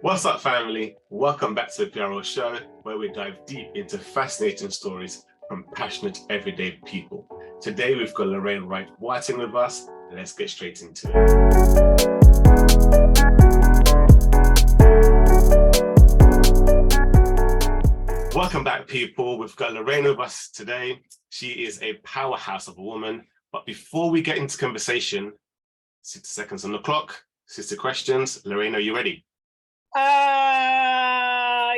What's up, family? Welcome back to the PRL Show, where we dive deep into fascinating stories from passionate, everyday people. Today, we've got Lorraine Wright-Boateng with us, and let's get straight into it. Welcome back, people. We've got Lorraine with us today. She is a powerhouse of a woman. But before we get into conversation, 60 seconds on the clock, 60 questions. Lorraine, are you ready?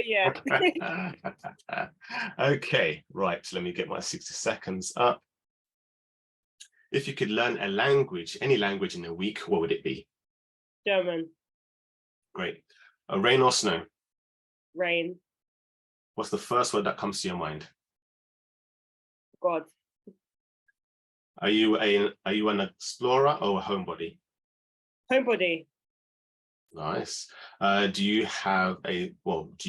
Yeah. Okay, right. So let me get my 60 seconds up. If you could learn a language, any language in a week, what would it be? German. Great. Rain or snow? Rain. What's the first word that comes to your mind? God. Are you an explorer or a homebody? Homebody. Nice. Do you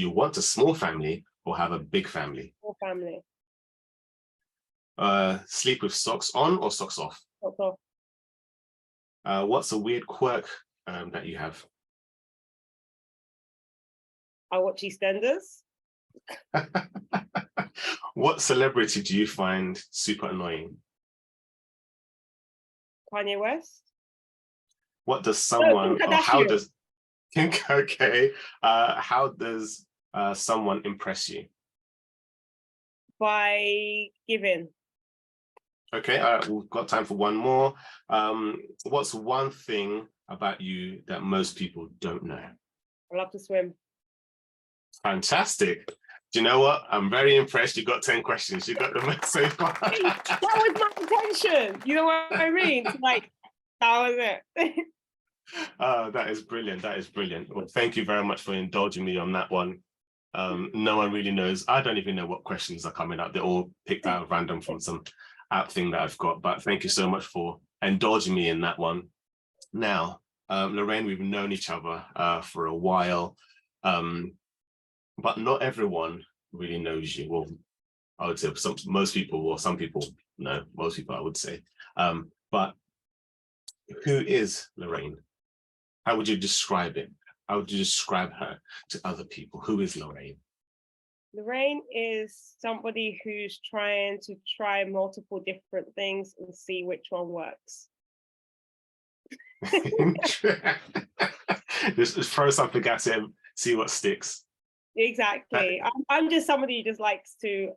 want a small family or have a big family? Small family. Sleep with socks on or socks off? Socks off. What's a weird quirk that you have? I watch EastEnders. What celebrity do you find super annoying? Kanye West. What does someone Kim or how Kardashian. does okay? How does someone impress you? By giving. Okay, we've got time for one more. What's one thing about you that most people don't know? I love to swim. Fantastic. Do you know what? I'm very impressed. You got 10 questions. You got them so far. That was my intention. You know what I mean? Like, that was it. That is brilliant. That is brilliant. Well, thank you very much for indulging me on that one. No one really knows. I don't even know what questions are coming up. They're all picked out of random from some app thing that I've got. But thank you so much for indulging me in that one. Now, Lorraine, we've known each other for a while, but not everyone really knows you. Well, I would say most people, or some people know, most people I would say. But who is Lorraine? How would you describe it? How would you describe her to other people? Who is Lorraine? Lorraine is somebody who's trying to try multiple different things and see which one works. Just throw something at him, see what sticks. Exactly. I'm just somebody who just likes to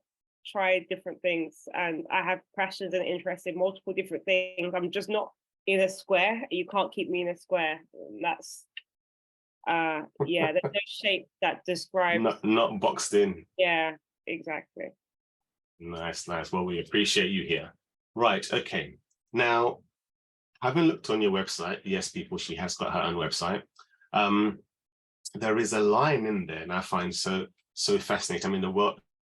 try different things, and I have passions and interests in multiple different things. I'm just not in a square. You can't keep me in a square. That's there's no shape that describes not boxed in. Yeah, exactly. Nice. Well, we appreciate you here. Right, okay. Now, having looked on your website, yes, people, she has got her own website. There is a line in there, and I find so fascinating. I mean,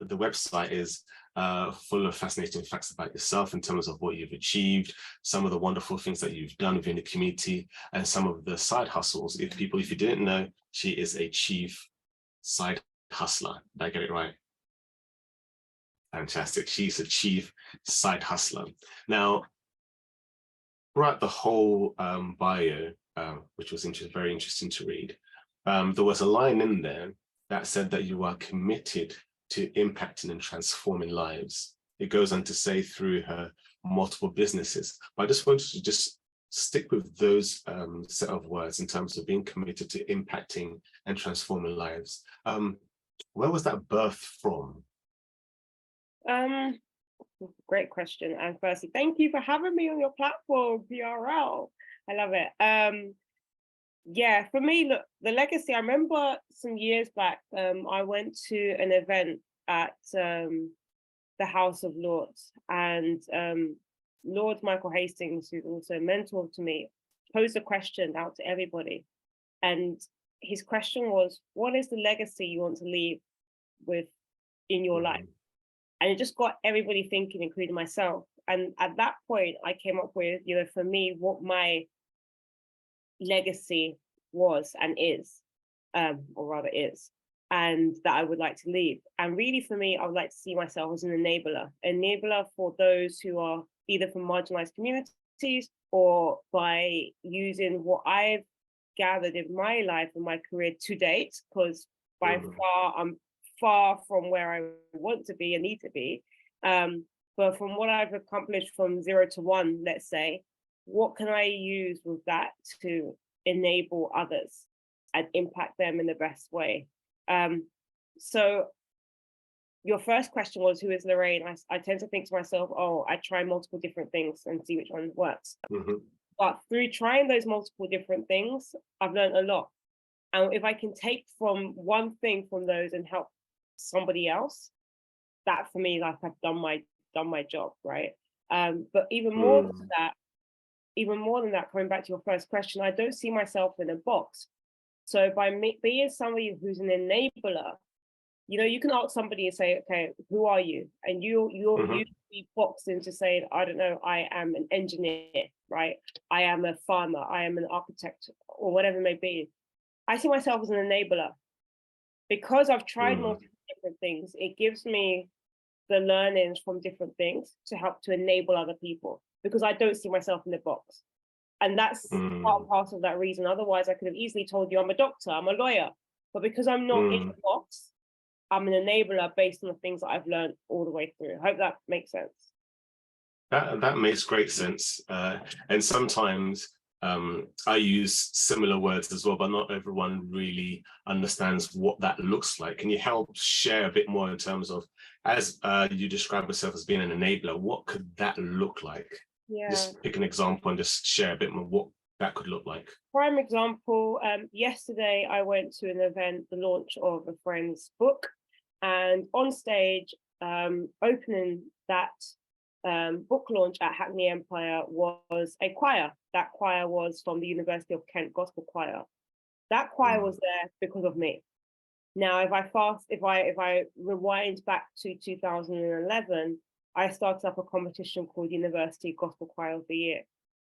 the website is full of fascinating facts about yourself in terms of what you've achieved, some of the wonderful things that you've done within the community, and some of the side hustles. If you didn't know, she is a chief side hustler. Did I get it right? Fantastic. She's a chief side hustler. Now, throughout the whole bio, which was very interesting to read, there was a line in there that said that you are committed to impacting and transforming lives. It goes on to say through her multiple businesses. But I just wanted to just stick with those set of words in terms of being committed to impacting and transforming lives. Where was that birthed from? Great question. And firstly, thank you for having me on your platform, PRL. I love it. Yeah, for me, look, the legacy, I remember some years back, I went to an event at the House of Lords, and Lord Michael Hastings, who's also a mentor to me, posed a question out to everybody. And his question was, what is the legacy you want to leave with in your life? And it just got everybody thinking, including myself. And at that point, I came up with, for me, what my legacy was and is, or rather is, and that I would like to leave. And really for me, I would like to see myself as an enabler for those who are either from marginalized communities or by using what I've gathered in my life and my career to date, because by far I'm far from where I want to be and need to be. But from what I've accomplished from 0 to 1, let's say, what can I use with that to enable others and impact them in the best way? So your first question was, who is Lorraine? I tend to think to myself, oh, I try multiple different things and see which one works. But through trying those multiple different things, I've learned a lot. And if I can take from one thing from those and help somebody else, that for me, like, I've done my job, right? But even more than that, coming back to your first question, I don't see myself in a box. So by being somebody who's an enabler, you know, you can ask somebody and say, okay, who are you? And you'll be boxed into saying, I don't know, I am an engineer, right? I am a farmer, I am an architect, or whatever it may be. I see myself as an enabler. Because I've tried multiple different things, it gives me the learnings from different things to help to enable other people, because I don't see myself in the box. And that's part of that reason. Otherwise, I could have easily told you I'm a doctor, I'm a lawyer. But because I'm not in the box, I'm an enabler based on the things that I've learned all the way through. I hope that makes sense. That makes great sense. And sometimes I use similar words as well, but not everyone really understands what that looks like. Can you help share a bit more in terms of, as you describe yourself as being an enabler, what could that look like? Yeah. Just pick an example and just share a bit more what that could look like. Prime example, yesterday I went to an event, the launch of a friend's book, and on stage, opening that book launch at Hackney Empire was a choir. That choir was from the University of Kent Gospel Choir. That choir was there because of me. Now, if I rewind back to 2011, I started up a competition called University Gospel Choir of the Year.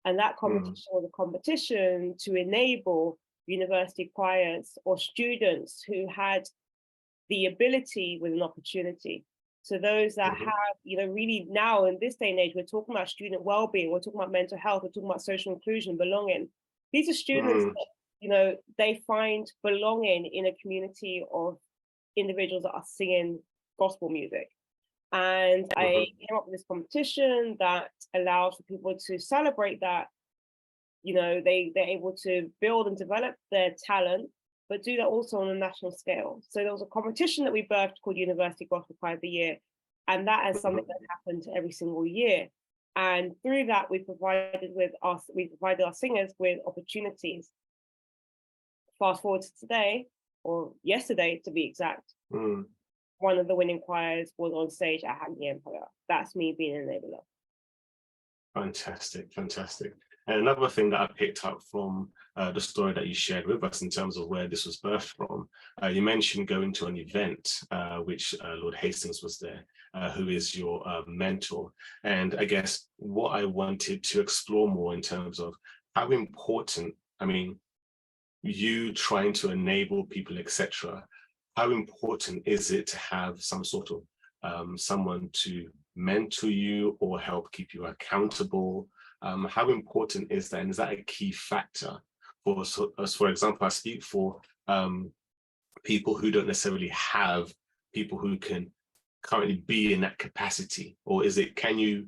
And that competition was a competition to enable university choirs or students who had the ability with an opportunity. So those that have, you know, really now in this day and age, we're talking about student well-being, we're talking about mental health, we're talking about social inclusion, belonging. These are students that, you know, they find belonging in a community of individuals that are singing gospel music. And I came up with this competition that allows for people to celebrate that, you know, they're able to build and develop their talent, but do that also on a national scale. So there was a competition that we birthed called University Gospel Choir of the Year. And that is something that happens every single year. And through that, we provided our singers with opportunities. Fast forward to today, or yesterday to be exact, one of the winning choirs was on stage at Hackney Empire. That's me being an enabler. Fantastic, fantastic. And another thing that I picked up from the story that you shared with us in terms of where this was birthed from, you mentioned going to an event, which Lord Hastings was there, who is your mentor. And I guess what I wanted to explore more in terms of how important, I mean, you trying to enable people, etc., how important is it to have some sort of someone to mentor you or help keep you accountable? How important is that? And is that a key factor for us? For example, I speak for people who don't necessarily have people who can currently be in that capacity, or can you,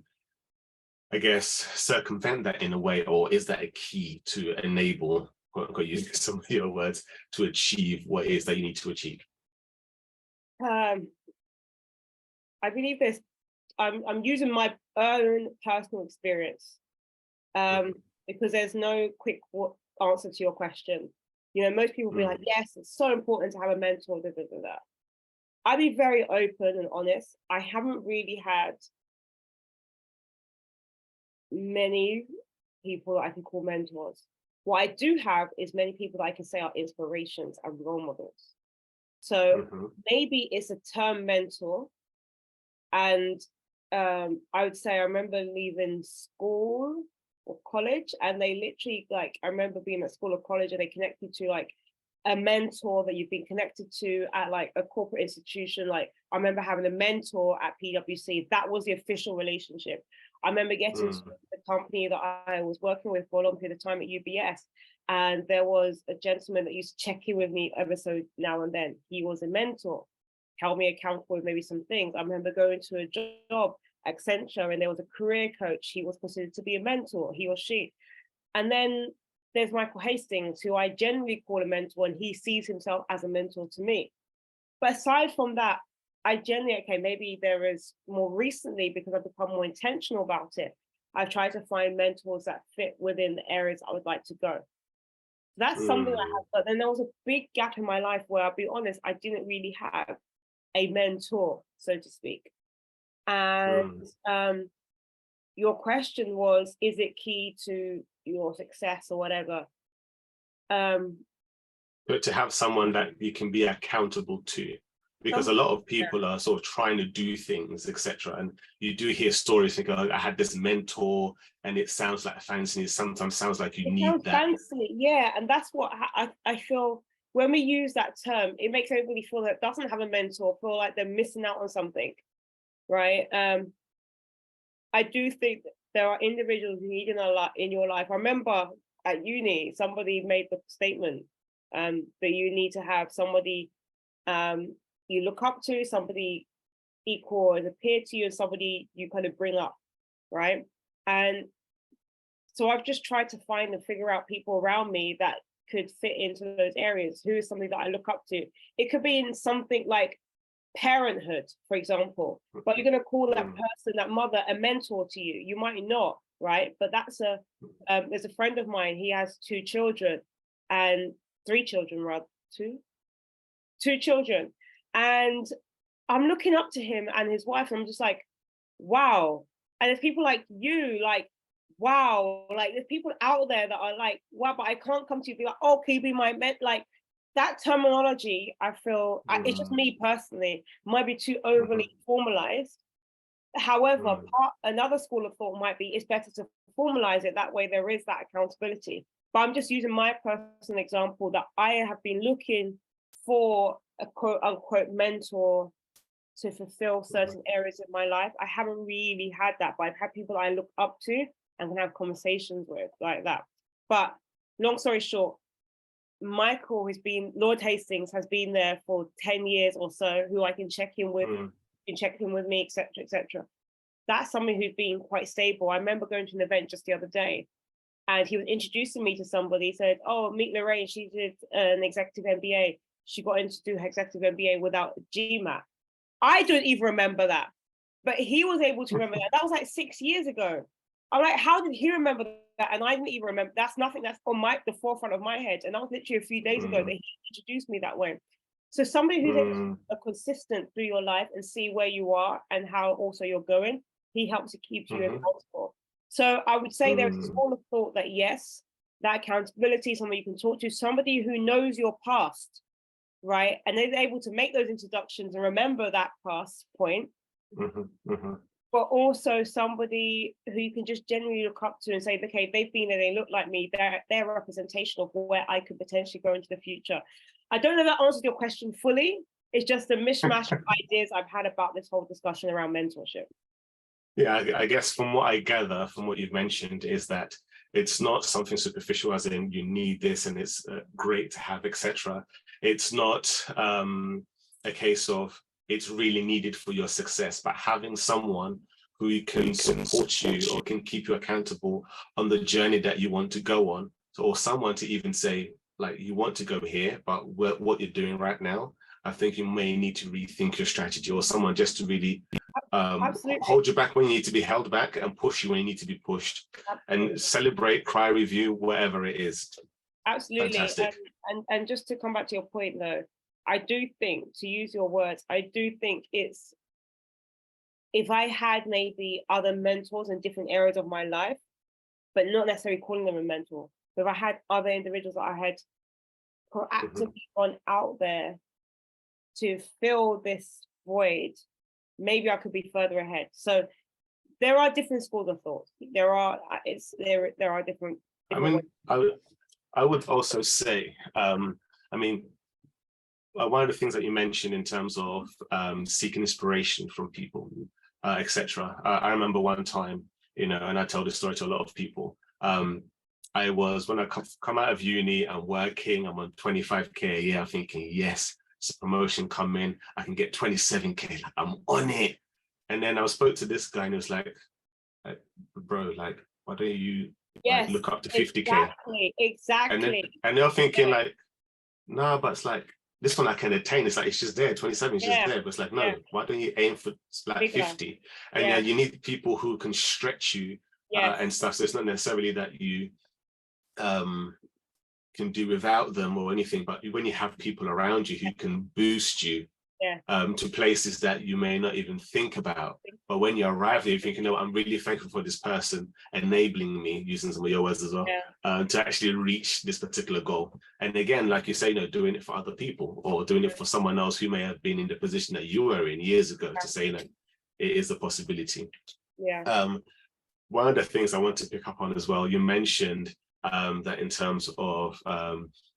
I guess, circumvent that in a way, or is that a key to enable, quote unquote, using some of your words, to achieve what it is that you need to achieve? I believe I'm using my own personal experience because there's no quick answer to your question. You know, most people be like, yes, it's so important to have a mentor, da, da, da, da. I'll be very open and honest. I haven't really had many people that I can call mentors. What I do have is many people that I can say are inspirations and role models. So maybe it's a term mentor. And I would say I remember leaving school or college, and they literally, like, I remember being at school or college and they connected to like a mentor that you've been connected to at like a corporate institution. Like I remember having a mentor at PwC. That was the official relationship. I remember getting to the company that I was working with for a long period of time at UBS. And there was a gentleman that used to check in with me ever so now and then. He was a mentor, held me accountable with maybe some things. I remember going to a job at Accenture and there was a career coach. He was considered to be a mentor, he or she. And then there's Michael Hastings, who I generally call a mentor, and he sees himself as a mentor to me. But aside from that, I generally, okay, maybe there is more recently, because I've become more intentional about it, I've tried to find mentors that fit within the areas I would like to go. That's something I have, but then there was a big gap in my life where, I'll be honest, I didn't really have a mentor, so to speak. And your question was, is it key to your success or whatever? But to have someone that you can be accountable to, because a lot of people are sort of trying to do things, etc. And you do hear stories, think, oh, I had this mentor, and it sounds like fancy. It sometimes sounds like you need that. Fancy, yeah, and that's what I feel when we use that term. It makes everybody feel that doesn't have a mentor feel like they're missing out on something, right? I do think that there are individuals who need a lot in your life. I remember at uni, somebody made the statement that you need to have somebody you look up to, somebody equal as a peer to you, and somebody you kind of bring up, right? And so I've just tried to find and figure out people around me that could fit into those areas. Who is somebody that I look up to? It could be in something like parenthood, for example, but you're going to call that person, that mother, a mentor to you. You might not, right? But that's there's a friend of mine, he has two children, and three children, rather, two children. And I'm looking up to him and his wife, and I'm just like, wow. And there's people like you, like, wow. Like, there's people out there that are like, wow, but I can't come to you and be like, oh, can you be my mentor? Like, that terminology, I feel, it's just me personally, might be too overly formalized. However, another school of thought might be, it's better to formalize it. That way there is that accountability. But I'm just using my personal example that I have been looking for a quote unquote mentor to fulfill certain areas of my life. I haven't really had that, but I've had people I look up to and can have conversations with like that. But long story short, Michael Lord Hastings has been there for 10 years or so, who I can check in with, can check in with me, etc., etc. That's somebody who's been quite stable. I remember going to an event just the other day, and he was introducing me to somebody. He said, oh, meet Lorraine, she did an executive MBA. She got in to do her executive MBA without GMAT. I don't even remember that, but he was able to remember that. That was like 6 years ago. I'm like, how did he remember that? And I didn't even remember. That's nothing that's on the forefront of my head. And that was literally a few days ago that he introduced me that way. So somebody who's able to consistent through your life and see where you are and how also you're going, he helps to keep you accountable. So I would say there's a school of thought that yes, that accountability is somebody you can talk to, somebody who knows your past, right? And they're able to make those introductions and remember that past point. But also somebody who you can just genuinely look up to and say, okay, they've been there, they look like me, they're a representation of where I could potentially go into the future. I don't know if that answers your question fully. It's just a mishmash of ideas I've had about this whole discussion around mentorship. Yeah, I guess from what I gather, from what you've mentioned, is that it's not something superficial as in you need this and it's great to have, etc. It's not a case of it's really needed for your success, but having someone who can support you or can keep you accountable on the journey that you want to go on, or someone to even say, like, you want to go here, but what you're doing right now, I think you may need to rethink your strategy, or someone just to really hold you back when you need to be held back and push you when you need to be pushed. Absolutely. And celebrate, cry, review, whatever it is. Absolutely. And just to come back to your point though, I do think, to use your words, I do think it's, if I had maybe other mentors in different areas of my life, but not necessarily calling them a mentor, but if I had other individuals that I had proactively gone out there to fill this void, maybe I could be further ahead. So there are different schools of thought. There are different I mean, I would also say, one of the things that you mentioned in terms of seeking inspiration from people, etc. I remember one time, and I tell this story to a lot of people. when I come out of uni and working, I'm on 25k a year. I'm thinking, yes, it's a promotion coming. I can get 27k. Like, I'm on it. And then I spoke to this guy and he was like, bro, like, why don't you like Yes, look up to 50k? Exactly. And they're thinking like, no, but it's like this one I can attain. It's like it's just there. 27 is just there. But it's like, no, why don't you aim for like Bigger. 50? And then you need people who can stretch you Yes. and stuff. So it's not necessarily that you can do without them or anything, but when you have people around you who can boost you to places that you may not even think about. But when you arrive there, you think, you know, I'm really thankful for this person enabling me, using some of your words as well, to actually reach this particular goal. And again, like you say, you know, doing it for other people or doing it for someone else who may have been in the position that you were in years ago, to say, you know, it is a possibility. One of the things I want to pick up on as well, you mentioned that in terms of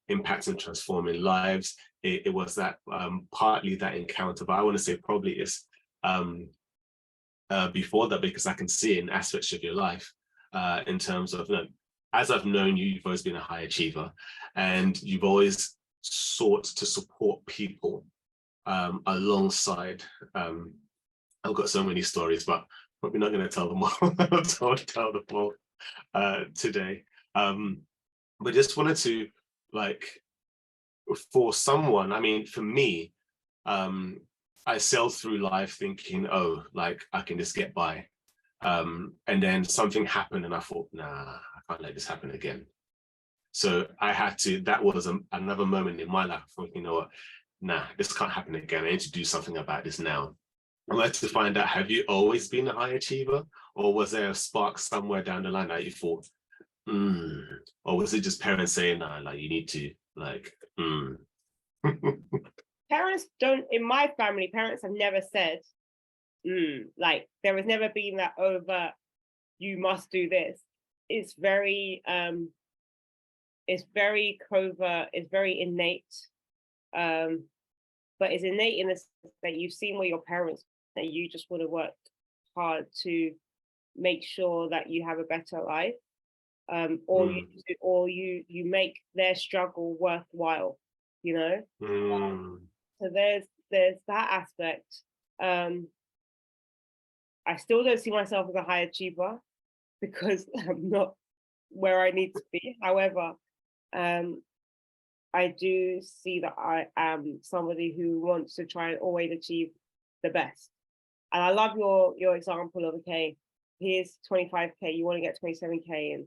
impact and transforming lives, it was that partly that encounter, but I want to say probably it's before that, because I can see it in aspects of your life in terms of, you know, as I've known you, you've always been a high achiever and you've always sought to support people alongside. I've got so many stories, but probably not going to tell them all. I'll tell them all today. But just wanted to, like, for someone, I mean, for me, I sailed through life thinking, oh, like I can just get by. And then something happened and I thought, nah, I can't let this happen again. So I had to, that was another moment in my life, thinking, you know what, nah, this can't happen again. I need to do something about this now. I'd like to find out, have you always been a high achiever, or was there a spark somewhere down the line that you thought, or was it just parents saying, nah, like you need to, like, Parents don't, in my family, parents have never said, like there has never been that overt, you must do this. It's very covert, it's very innate. But it's innate in the sense that you've seen what your parents, that you just would have worked hard to make sure that you have a better life, or you make their struggle worthwhile, you know. So there's that aspect. I still don't see myself as a high achiever because I'm not where I need to be. However, I do see that I am somebody who wants to try and always achieve the best. And I love your example of, okay, here's 25K, you want to get 27K, and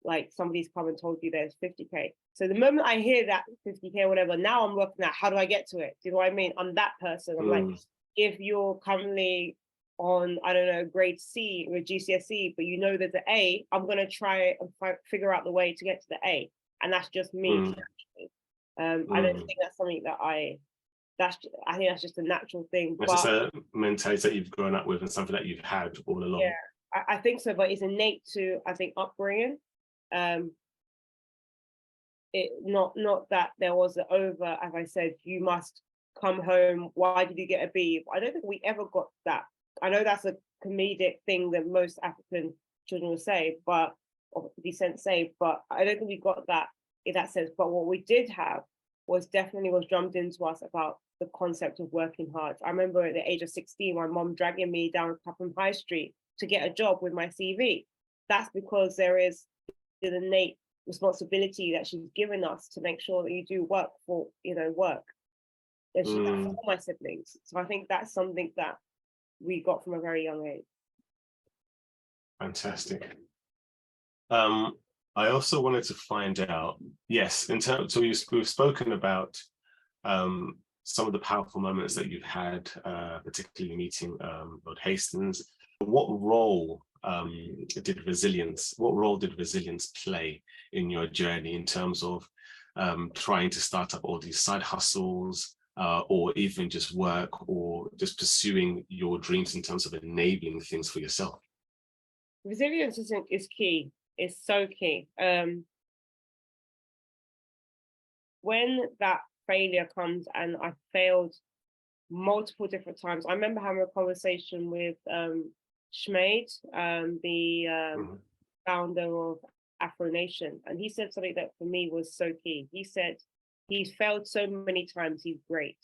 like somebody's come and told you there's 50K. So the moment I hear that 50K or whatever, now I'm working out, how do I get to it? Do you know what I mean? I'm that person. I'm like, if you're currently on, I don't know, grade C or GCSE, but you know there's an A, I'm going to try and figure out the way to get to the A. And that's just me. I don't think that's something that I think that's just a natural thing. It's just a mentality that you've grown up with and something that you've had all along. Yeah, I think so, but it's innate to, I think, upbringing. It not that there was an over, as I said, you must come home, why did you get a B? I don't think we ever got that. I know that's a comedic thing that most African children will say, but or descent say, but I don't think we got that in that sense. But what we did have was drummed into us about the concept of working hard. I remember at the age of 16, my mom dragging me down Clapham High Street to get a job with my CV. That's because there is an innate responsibility that she's given us to make sure that you do work for, work. And she does for all my siblings. So I think that's something that we got from a very young age. Fantastic. I also wanted to find out, yes, in terms, so we've spoken about some of the powerful moments that you've had, particularly meeting Lord Hastings. What role did resilience play in your journey in terms of trying to start up all these side hustles, or even just work, or just pursuing your dreams in terms of enabling things for yourself? Resilience is key. It's so key. When that failure comes, and I failed multiple different times. I remember having a conversation with Schmade, the founder of Afro Nation, and he said something that for me was so key. He said he's failed so many times, he's great.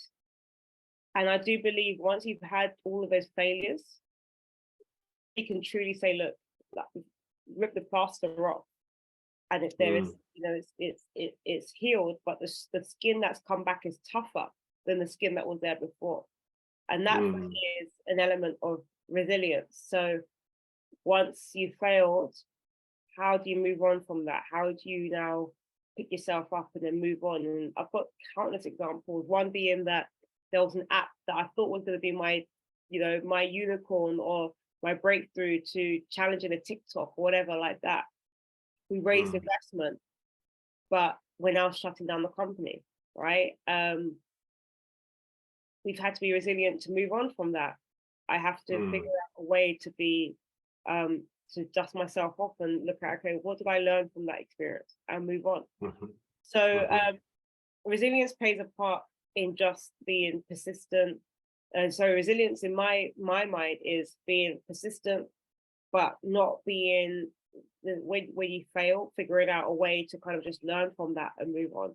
And I do believe once you've had all of those failures, you can truly say, look, like, rip the plaster off. And if there is, it's healed, but the skin that's come back is tougher than the skin that was there before. And that for me is an element of resilience. So once you failed, how do you move on from that? How do you now pick yourself up and then move on? And I've got countless examples. One being that there was an app that I thought was going to be my, my unicorn or my breakthrough to challenging a TikTok or whatever like that. We raised investment, but we're now shutting down the company, right? We've had to be resilient to move on from that. I have to figure out a way to be, to dust myself off and look at, okay, what did I learn from that experience and move on? So resilience plays a part in just being persistent. And so resilience in my mind is being persistent, but not being, when you fail, figuring out a way to kind of just learn from that and move on.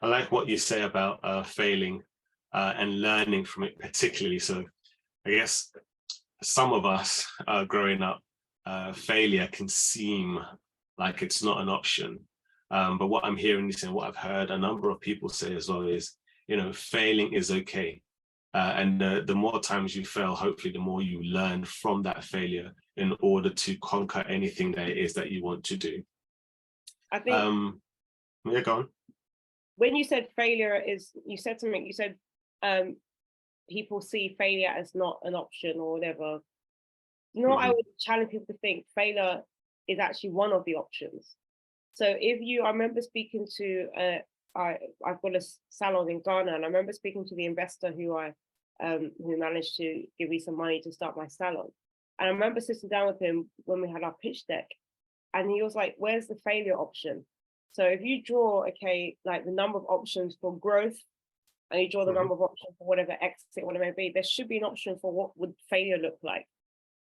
I like what you say about failing and learning from it particularly. So I guess some of us growing up, failure can seem like it's not an option. But what I'm hearing is, and what I've heard a number of people say as well is, failing is okay. And the more times you fail, hopefully the more you learn from that failure in order to conquer anything that it is that you want to do. I think yeah, go on. When you said failure you said something, you said people see failure as not an option or whatever. I would challenge people to think failure is actually one of the options. So I remember speaking to, I've got a salon in Ghana, and I remember speaking to the investor who managed to give me some money to start my salon. And I remember sitting down with him when we had our pitch deck, and he was like, where's the failure option? So if you draw, like the number of options for growth, and you draw the number of options for whatever exit, whatever it may be, there should be an option for what would failure look like.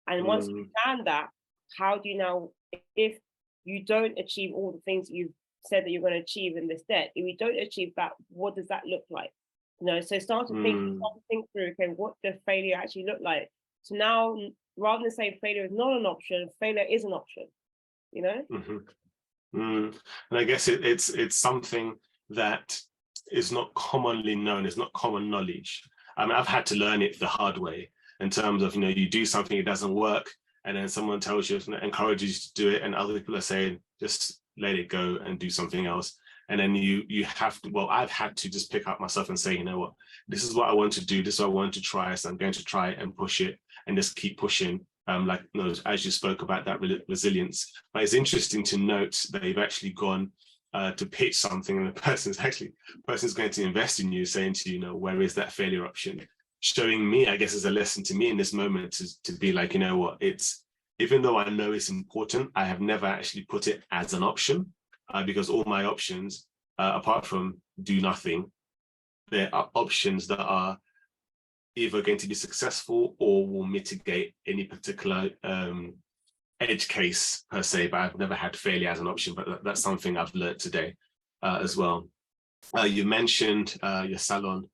And once you understand that, how do you now, if you don't achieve all the things you've said that you're going to achieve in this debt, if you don't achieve that, what does that look like? So start to think through, okay, what does failure actually look like? So now, rather than saying failure is not an option, failure is an option, And I guess it's something that is not commonly known, it's not common knowledge. I mean, I've had to learn it the hard way in terms of, you do something, it doesn't work, and then someone tells you, encourages you to do it, and other people are saying, just let it go and do something else. And then you have to, I've had to just pick up myself and say, you know what, this is what I want to do, this is what I want to try, so I'm going to try and push it and just keep pushing. As you spoke about that resilience. But it's interesting to note that you've actually gone to pitch something, and the person's going to invest in you, saying to you, where is that failure option? Showing me, I guess, as a lesson to me in this moment to be like, you know what, it's, even though I know it's important, I have never actually put it as an option because all my options, apart from do nothing, there are options that are either going to be successful or will mitigate any particular edge case per se, but I've never had failure as an option, but that's something I've learned today as well. You mentioned your salon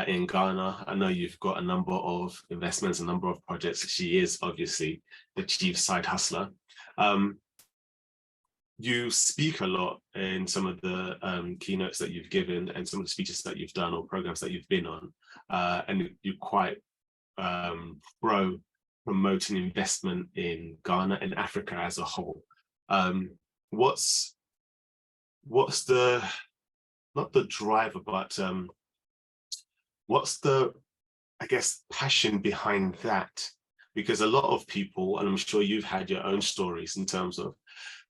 in Ghana. I know you've got a number of investments, a number of projects. She is obviously the chief side hustler. You speak a lot in some of the keynotes that you've given and some of the speeches that you've done or programs that you've been on, and you're quite pro promoting investment in Ghana and Africa as a whole. What's the, not the driver, but what's the, I guess, passion behind that? Because a lot of people, and I'm sure you've had your own stories in terms of,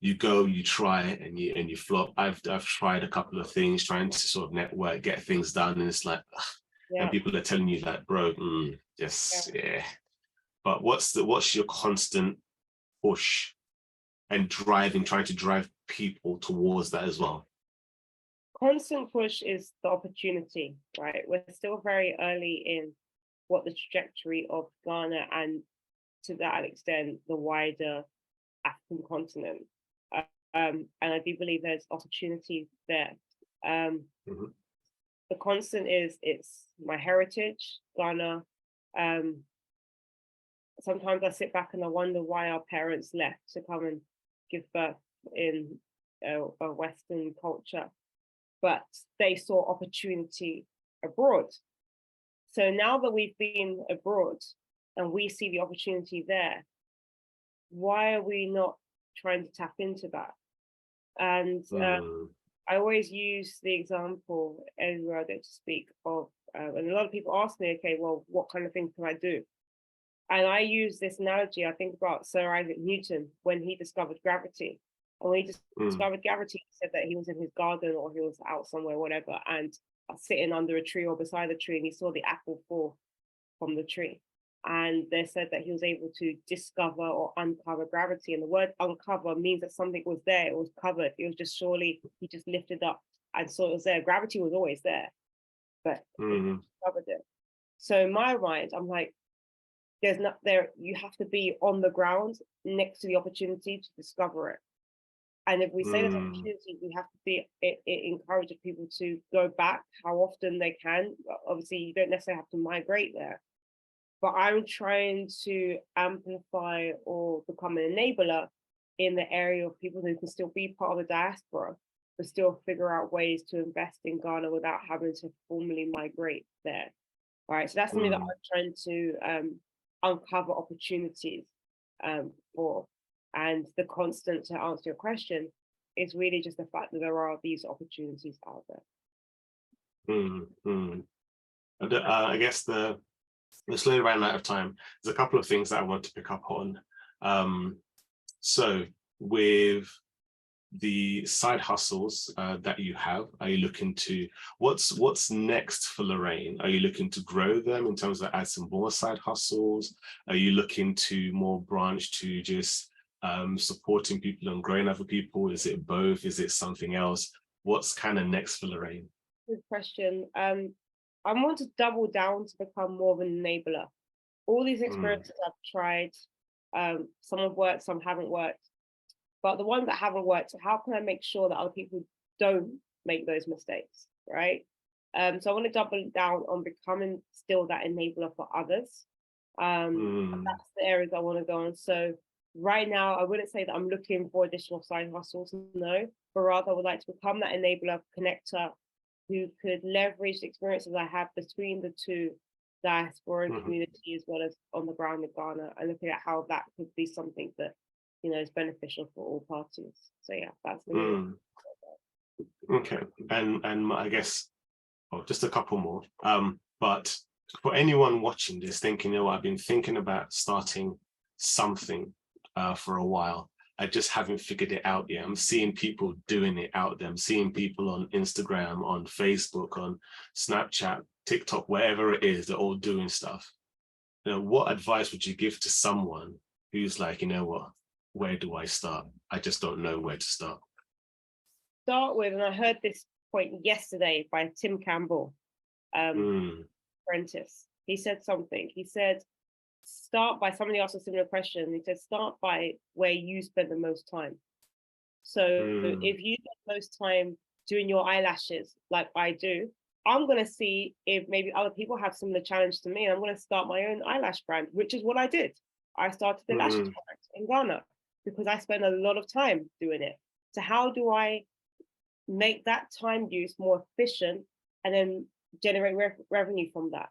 you go, you try, and you flop. I've tried a couple of things, trying to sort of network, get things done, and it's like, and people are telling you like, bro, yeah. But what's your constant push and driving, trying to drive people towards that as well? Constant push is the opportunity, right? We're still very early in what the trajectory of Ghana and, to that extent, the wider African continent. And I do believe there's opportunity there. The constant is, it's my heritage, Ghana. Sometimes I sit back and I wonder why our parents left to come and give birth in a Western culture, but they saw opportunity abroad. So now that we've been abroad and we see the opportunity there, why are we not trying to tap into that? And I always use the example everywhere I go to speak of, and a lot of people ask me, okay, well, what kind of things can I do? And I use this analogy, I think about Sir Isaac Newton when he discovered gravity. And when he discovered gravity, he said that he was in his garden or he was out somewhere, whatever, and sitting under a tree or beside a tree, and he saw the apple fall from the tree. And they said that he was able to discover or uncover gravity. And the word uncover means that something was there, it was covered. It was just surely, he just lifted up and saw it was there. Gravity was always there, but he covered it. So in my mind, I'm like, there's not there, you have to be on the ground next to the opportunity to discover it. And if we say there's opportunity, we have to be, it encourages people to go back how often they can. Obviously, you don't necessarily have to migrate there. But I'm trying to amplify or become an enabler in the area of people who can still be part of the diaspora, but still figure out ways to invest in Ghana without having to formally migrate there. All right, so that's something that I'm trying to uncover opportunities for. And the constant, to answer your question, is really just the fact that there are these opportunities out there. I guess we're slowly running out of time. There's a couple of things that I want to pick up on. So with the side hustles that you have, are you looking to, what's next for Lorraine? Are you looking to grow them in terms of add some more side hustles? Are you looking to more branch to just supporting people and growing other people? Is it both? Is it something else? What's kind of next for Lorraine? Good question. I want to double down to become more of an enabler. All these experiences I've tried, some have worked, some haven't worked. But the ones that haven't worked, how can I make sure that other people don't make those mistakes, right? So I want to double down on becoming still that enabler for others. And that's the areas I want to go on. So right now, I wouldn't say that I'm looking for additional side hustles, no, but rather I would like to become that enabler, connector, who could leverage the experiences I have between the two diaspora and community as well as on the ground in Ghana, and looking at how that could be something that, you know, is beneficial for all parties. So yeah, that's the okay. And I guess, just a couple more. But for anyone watching this thinking, you know, I've been thinking about starting something for a while, I just haven't figured it out yet. I'm seeing people doing it out there. I'm seeing people on Instagram, on Facebook, on Snapchat, TikTok, wherever it is, they're all doing stuff. You know, what advice would you give to someone who's like, you know what, where do I start? I just don't know where to start. Start with, and I heard this point yesterday by Tim Campbell, apprentice. He said something. He said, start by, somebody asked a similar question. He said, start by where you spend the most time. So if you spend most time doing your eyelashes like I do, I'm going to see if maybe other people have similar challenge to me. And I'm going to start my own eyelash brand, which is what I did. I started the lashes brand in Ghana because I spend a lot of time doing it. So how do I make that time use more efficient and then generate revenue from that?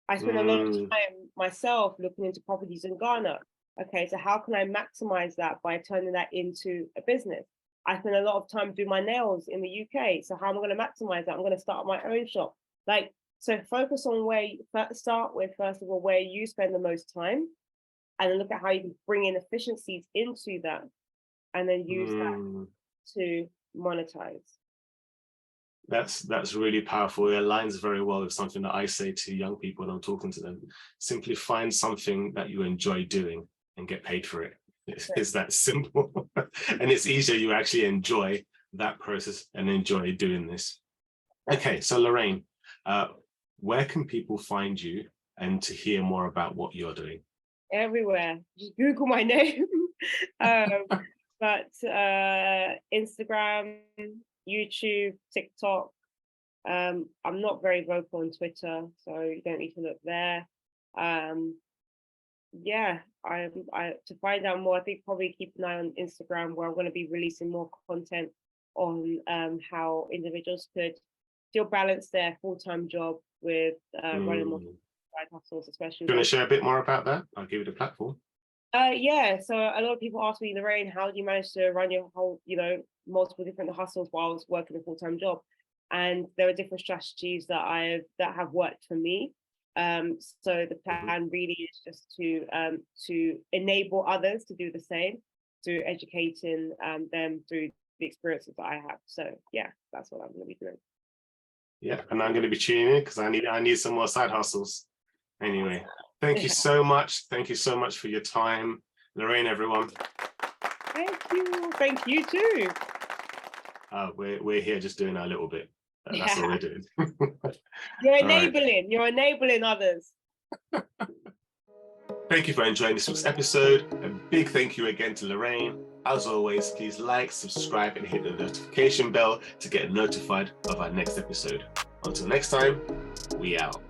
I spend a lot of time myself looking into properties in Ghana. Okay, so how can I maximize that by turning that into a business? I spend a lot of time doing my nails in the UK. So how am I going to maximize that? I'm going to start my own shop. Like, so focus on where you start with, first of all, where you spend the most time, and then look at how you can bring in efficiencies into that, and then use that to monetize. That's really powerful. It aligns very well with something that I say to young people when I'm talking to them. Simply find something that you enjoy doing and get paid for it. It's that simple. And it's easier. You actually enjoy that process and enjoy doing this. Okay, so Lorraine, where can people find you and to hear more about what you're doing? Everywhere. Just Google my name. But Instagram, YouTube, TikTok. I'm not very vocal on Twitter, so you don't need to look there. Yeah, I to find out more, I think probably keep an eye on Instagram, where I'm going to be releasing more content on how individuals could still balance their full-time job with running more side hustles, especially. Do you want to share a bit more about that? I'll give you the platform. Yeah, so a lot of people ask me, Lorraine, how do you manage to run your whole, multiple different hustles while I was working a full-time job? And there are different strategies that have worked for me. So the plan really is just to enable others to do the same, through educating them through the experiences that I have. So yeah, that's what I'm going to be doing. Yeah, and I'm going to be tuning in because I need some more side hustles. Anyway, thank you so much. Thank you so much for your time, Lorraine, everyone. Thank you too. We're here just doing our little bit. That's all we're doing. You're enabling. You're enabling others. Thank you for enjoying this week's episode. A big thank you again to Lorraine. As always, please like, subscribe, and hit the notification bell to get notified of our next episode. Until next time, we out.